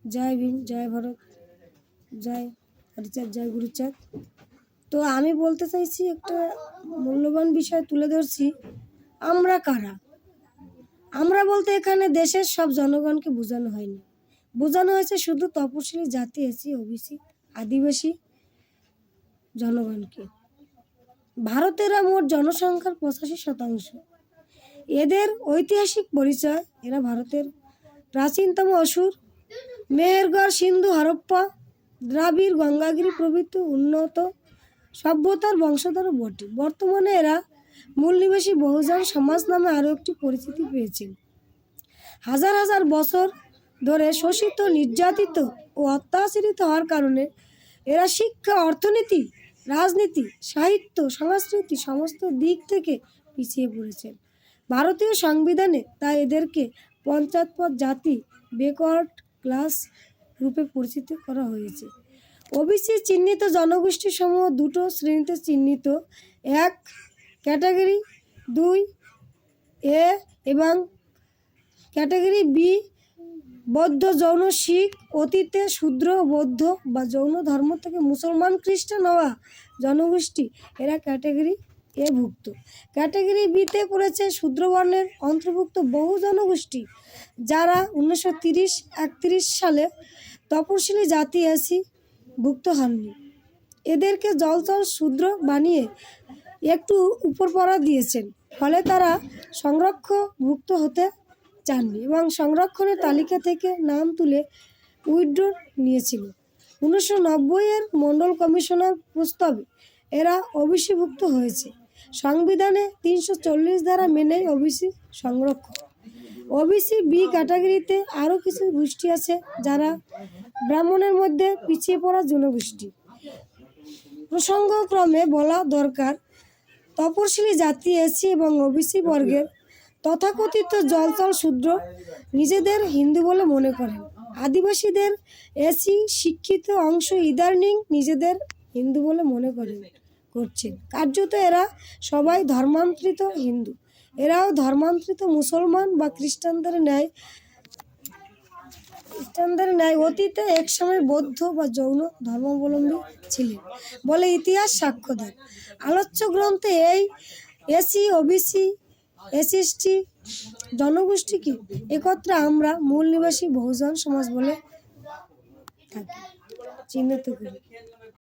জয় ভীম, জয় ভারত, জয় হরিচাঁদ, জয় গুরুচাঁদ। তো আমি বলতে চাইছি, একটা মূল্যবান বিষয় তুলে ধরছি। আমরা কারা? আমরা বলতে এখানে দেশের সব জনগণকে বোঝানো হয়নি, বোঝানো হয়েছে শুধু তপশিলি জাতি, এসসি, ওবিসি, আদিবাসী জনগণকে। ভারতের মোট জনসংখ্যার 85%। এদের ঐতিহাসিক পরিচয়, এরা ভারতের প্রাচীনতম অসুর, মেহেরগড়, সিন্ধু, হরপ্পা, দ্রাবিড়, গঙ্গাগিরি প্রভৃতি উন্নত সভ্যতার বংশধর বটে। বর্তমানে এরা মূল নিবাসী বহুজন সমাজ নামে আরও একটি পরিচিতি পেয়েছেন। হাজার হাজার বছর ধরে শোষিত, নির্যাতিত ও অত্যাচারিত হওয়ার কারণে এরা শিক্ষা, অর্থনীতি, রাজনীতি, সাহিত্য, সংস্কৃতি সমস্ত দিক থেকে পিছিয়ে পড়েছেন। ভারতীয় সংবিধানে তাই এদেরকে পঞ্চায়েত জাতি, ব্যাকওয়ার্ড ক্লাস রূপে পরিচিত করা হয়েছে। ওবিসি চিহ্নিত জনগোষ্ঠী সমূহ দুটো শ্রেণীতে চিহ্নিত: এক, ক্যাটাগরি 2 এ এবং ক্যাটাগরি বি। বৌদ্ধ, জৈন, শিখ, অতীতে শূদ্র, বৌদ্ধ বা জৈন ধর্ম থেকে মুসলমান, খ্রিস্টান হওয়া জনগোষ্ঠী, এরা ক্যাটাগরি এ ভুক্ত। ক্যাটাগরি বিতে পড়েছে শূদ্রবর্ণের অন্তর্ভুক্ত বহু জনগোষ্ঠী, যারা 1930-31 সালে তপশিলি জাতি এসসি ভুক্ত হননি। এদেরকে জলচল শূদ্র বানিয়ে একটু উপরপড়া দিয়েছেন, ফলে তারা সংরক্ষভুক্ত হতে চাননি এবং সংরক্ষণের তালিকা থেকে নাম তুলে উইথড্র নিয়েছিল। 1990-এর মণ্ডল কমিশনের প্রস্তাবে এরা ওবিসিভুক্ত হয়েছে। সংবিধানে 340 ধারা মেনে ওবিসি সংরক্ষণ। ওবিসি বি ক্যাটাগরিতে আরও কিছু গোষ্ঠী আছে, যারা ব্রাহ্মণের মধ্যে পিছিয়ে পড়া জনগোষ্ঠী। প্রসঙ্গক্রমে বলা দরকার, তপশিলি জাতি, এসসি এবং ওবিসি বর্গের তথাকথিত জলচল শূদ্র নিজেদের হিন্দু বলে মনে করেন। আদিবাসীদের এসসি শিক্ষিত অংশ ইদানিং নিজেদের হিন্দু বলে মনে করছেন। কার্যত এরা সবাই ধর্মান্তরিত হিন্দু। এরাও ধর্মান্তরিত মুসলমান বা খ্রিস্টানদের ন্যায় অতীতে একসময় বৌদ্ধ বা জৈন ধর্মাবলম্বী ছিলেন বলে ইতিহাস সাক্ষ্য দেয়। আলোচ্য গ্রন্থে এই এসসি, ওবিসি, এসসি জনগোষ্ঠীকে একত্রে আমরা মূল নিবাসী বহুজন সমাজ বলে থাকি, চিহ্নিত করি।